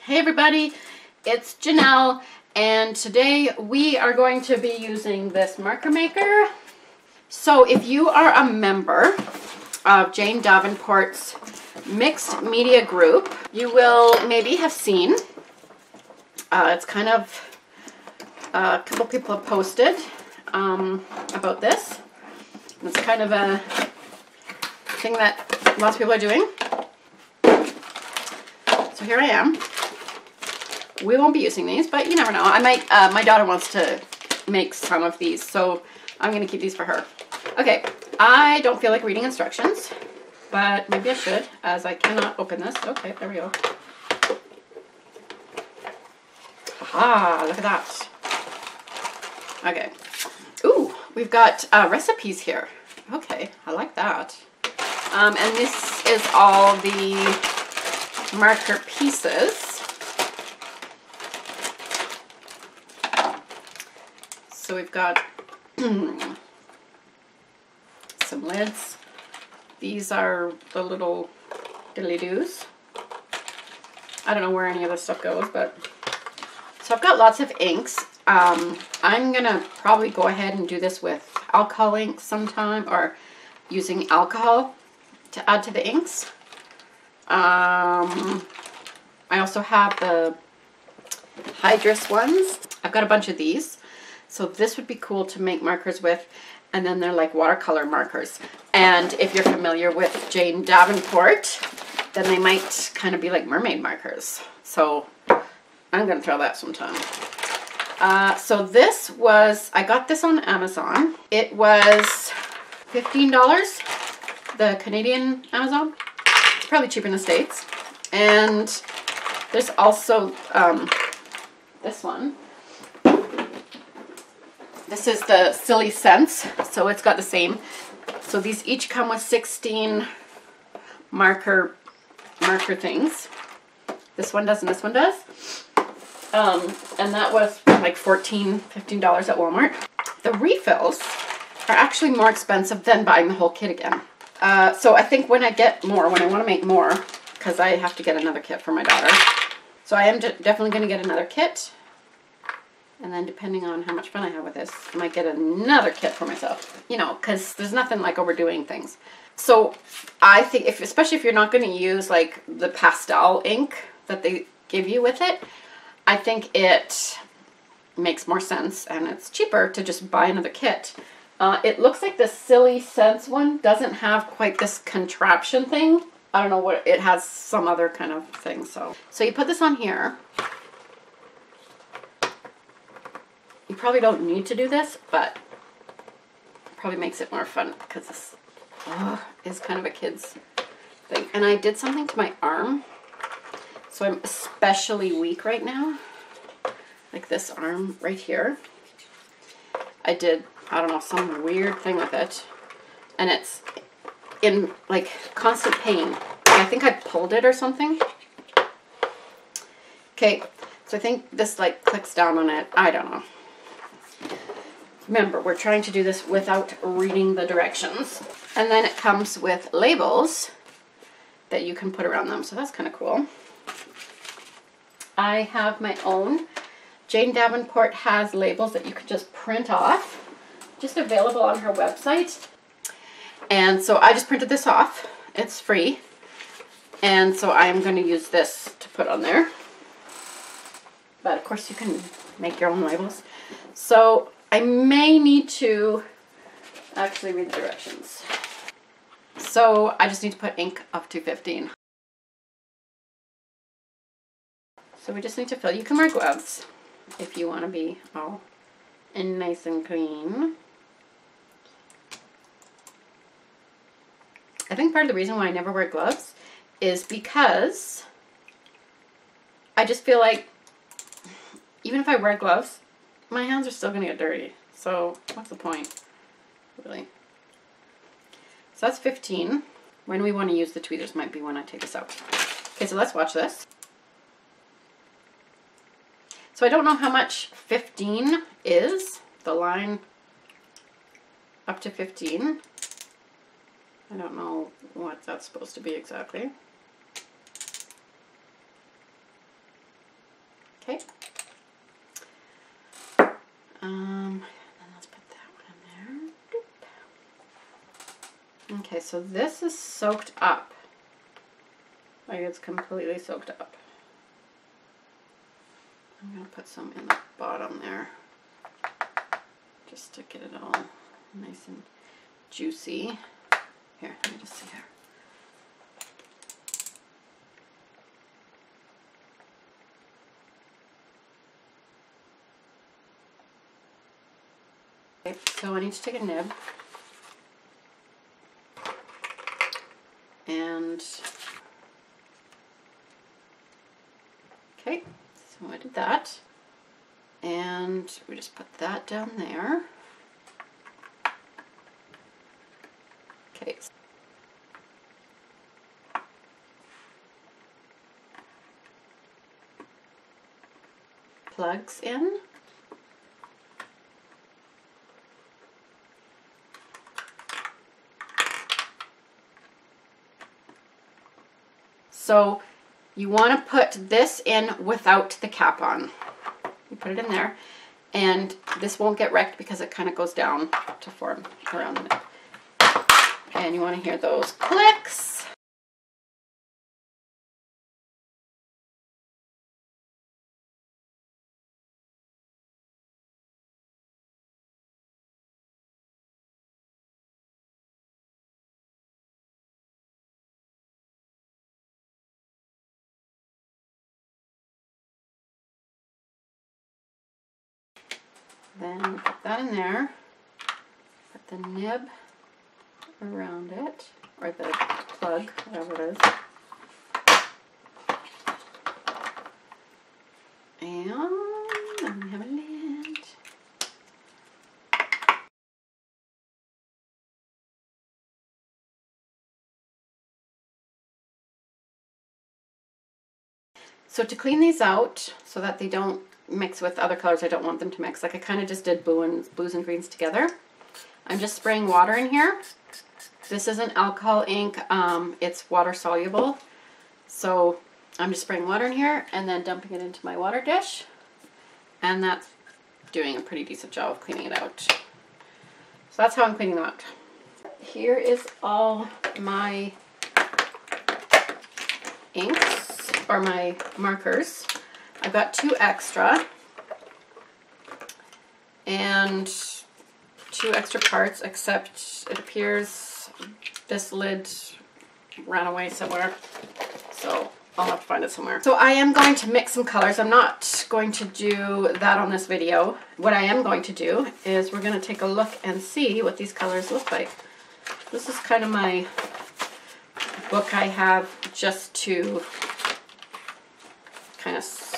Hey everybody, it's Janelle, and today we are going to be using this marker maker. So if you are a member of Jane Davenports mixed media group, you will maybe have seen, it's kind of, a couple people have posted about this. It's kind of a thing that lots of people are doing. So here I am. We won't be using these, but you never know. I might, my daughter wants to make some of these, so I'm going to keep these for her. Okay, I don't feel like reading instructions, but maybe I should, as I cannot open this. Okay, there we go. Aha, look at that. Okay. Ooh, we've got recipes here. Okay, I like that. And this is all the marker pieces. So we've got some lids. These are the little diddly-doos. I don't know where any of this stuff goes, but... So I've got lots of inks. I'm gonna probably go ahead and do this with alcohol ink sometime, or using alcohol to add to the inks. I also have the hydrous ones. I've got a bunch of these. So this would be cool to make markers with, and then they're like watercolor markers. And if you're familiar with Jane Davenport, then they might kind of be like mermaid markers. So I'm gonna throw that sometime. So this was, I got this on Amazon. It was $15, the Canadian Amazon. It's probably cheaper in the States. And there's also this one. This is the Silly Scents, so it's got the same. So these each come with 16 marker things. This one does and this one does. And that was like $14, $15 at Walmart. The refills are actually more expensive than buying the whole kit again. So I think when I get more, when I want to make more, because I have to get another kit for my daughter. So I am definitely going to get another kit. And then depending on how much fun I have with this, I might get another kit for myself. You know, because there's nothing like overdoing things. So I think, especially if you're not going to use like the pastel ink that they give you with it, I think it makes more sense and it's cheaper to just buy another kit. It looks like the Silly Scents one doesn't have quite this contraption thing. I don't know what, it has some other kind of thing. So you put this on here. You probably don't need to do this, but it probably makes it more fun because this is kind of a kid's thing. And I did something to my arm, so I'm especially weak right now. Like this arm right here. I did, I don't know, some weird thing with it. And it's in like constant pain. I think I pulled it or something. Okay, so I think this like clicks down on it. I don't know. Remember, we're trying to do this without reading the directions. And then it comes with labels that you can put around them. So that's kind of cool. I have my own. Jane Davenport has labels that you can just print off. Just available on her website. And so I just printed this off. It's free. And so I'm going to use this to put on there. But of course you can make your own labels. So I may need to actually read the directions. So I just need to put ink up to 15. So we just need to fill. You can wear gloves if you want to be all nice and clean. I think part of the reason why I never wear gloves is because I just feel like even if I wear gloves, my hands are still going to get dirty. So what's the point, really? So that's 15. When we want to use the tweezers might be when I take this out. Okay, so let's watch this. So I don't know how much 15 is, the line up to 15. I don't know what that's supposed to be exactly. Okay. And let's put that one in there. Okay, so this is soaked up. Like it's completely soaked up. I'm going to put some in the bottom there just to get it all nice and juicy. Here, let me just see here. Okay, so I need to take a nib and okay, so I did that and we just put that down there. Okay. Plugs in. So you want to put this in without the cap on. You put it in there and this won't get wrecked because it kind of goes down to form around it. And you want to hear those clicks. Then put that in there, put the nib around it, or the plug, whatever it is. And then we have a lid. So to clean these out so that they don't mix with other colors I don't want them to mix, like I kind of just did blues and greens together, I'm just spraying water in here. This is an alcohol ink, it's water soluble, so I'm just spraying water in here and then dumping it into my water dish, and that's doing a pretty decent job of cleaning it out. So that's how I'm cleaning them out. Here is all my inks, or my markers. I've got 2 extra and 2 extra parts, except it appears this lid ran away somewhere, so I'll have to find it somewhere. So I am going to mix some colors. I'm not going to do that on this video. What I am going to do is we're going to take a look and see what these colors look like. This is kind of my book I have just to kind of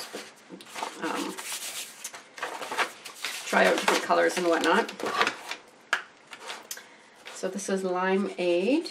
try out different colors and whatnot. So this is Limeade.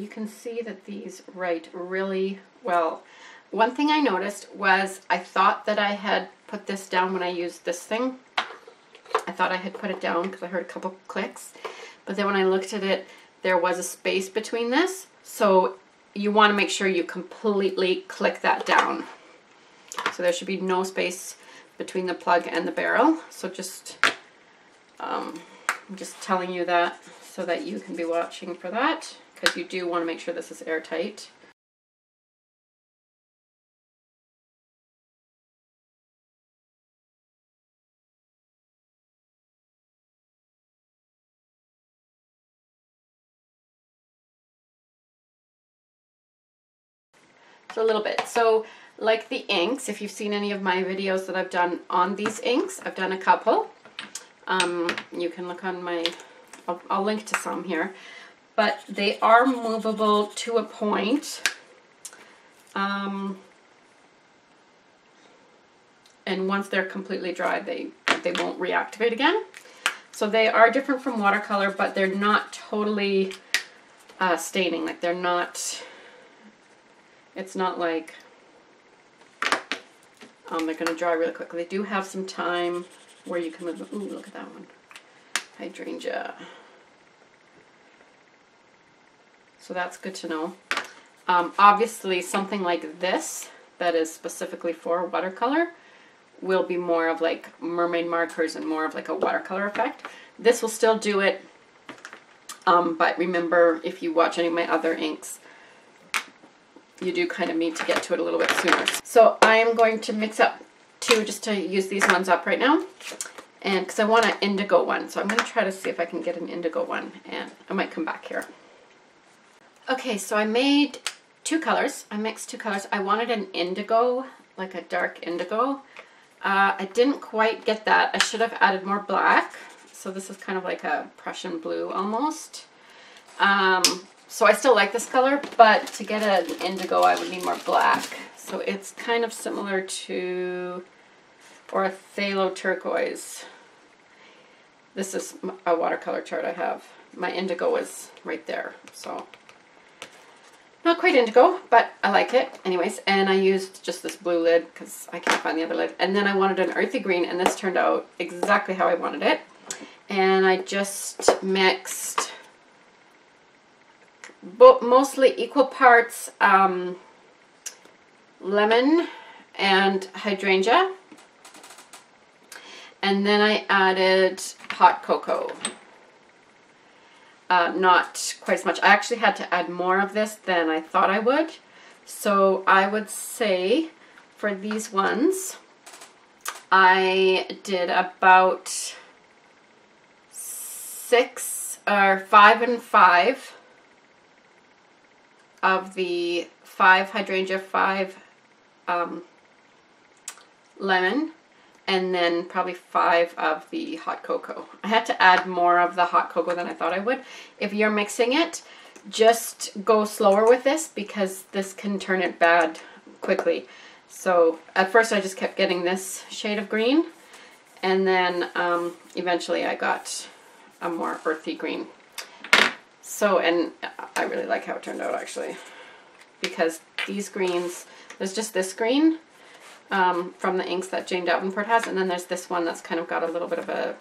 You can see that these write really well. One thing I noticed was I thought that I had put this down when I used this thing. I thought I had put it down because I heard a couple clicks. But then when I looked at it, there was a space between this. So you want to make sure you completely click that down. So there should be no space between the plug and the barrel. So just, I'm just telling you that so that you can be watching for that, because you do want to make sure this is airtight. So a little bit. So like the inks, if you've seen any of my videos that I've done on these inks, I've done a couple. You can look on my, I'll link to some here. But they are movable to a point. And once they're completely dry, they won't reactivate again. So they are different from watercolor, but they're not totally staining. Like they're not, it's not like they're going to dry really quickly. They do have some time where you can move them. Ooh, look at that one. Hydrangea. So that's good to know. Obviously something like this that is specifically for watercolor will be more of like mermaid markers and more of like a watercolor effect. This will still do it, but remember, if you watch any of my other inks, you do kind of need to get to it a little bit sooner. So I am going to mix up two just to use these ones up right now, and because I want an indigo one, so I'm going to try to see if I can get an indigo one, and I might come back here. Okay, so I made two colors. I mixed two colors. I wanted an indigo, like a dark indigo. I didn't quite get that. I should have added more black. So this is kind of like a Prussian blue almost. So I still like this color, but to get an indigo I would need more black. So it's kind of similar to, or a phthalo turquoise. This is a watercolor chart I have. My indigo is right there. So not quite indigo, but I like it anyways. And I used just this blue lid because I can't find the other lid. And then I wanted an earthy green, and this turned out exactly how I wanted it. And I just mixed mostly equal parts lemon and hydrangea. And then I added hot cocoa. Not quite as much. I actually had to add more of this than I thought I would. So I would say for these ones, I did about 5 and 5 of the 5 hydrangea, 5 lemon, and then probably 5 of the hot cocoa. I had to add more of the hot cocoa than I thought I would. If you're mixing it, just go slower with this because this can turn it bad quickly. So at first I just kept getting this shade of green, and then eventually I got a more earthy green. So, and I really like how it turned out actually, because these greens, there's just this green from the inks that Jane Davenport has, and then there's this one that's kind of got a little bit of a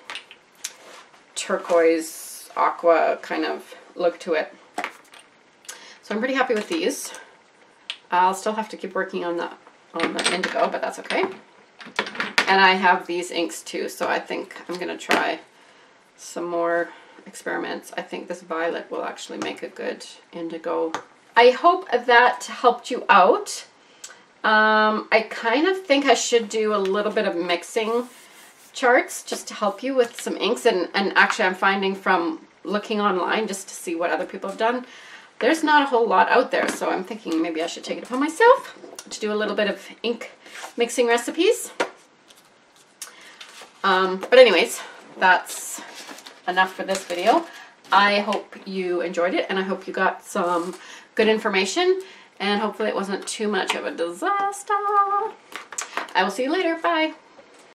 turquoise aqua kind of look to it. So I'm pretty happy with these. I'll still have to keep working on the indigo, but that's okay. And I have these inks too, so I think I'm gonna try some more experiments. I think this violet will actually make a good indigo. I hope that helped you out. I kind of think I should do a little bit of mixing charts just to help you with some inks, and actually I'm finding from looking online just to see what other people have done, there's not a whole lot out there, so I'm thinking maybe I should take it upon myself to do a little bit of ink mixing recipes. But anyways, that's enough for this video. I hope you enjoyed it, and I hope you got some good information, and hopefully it wasn't too much of a disaster. I will see you later. Bye.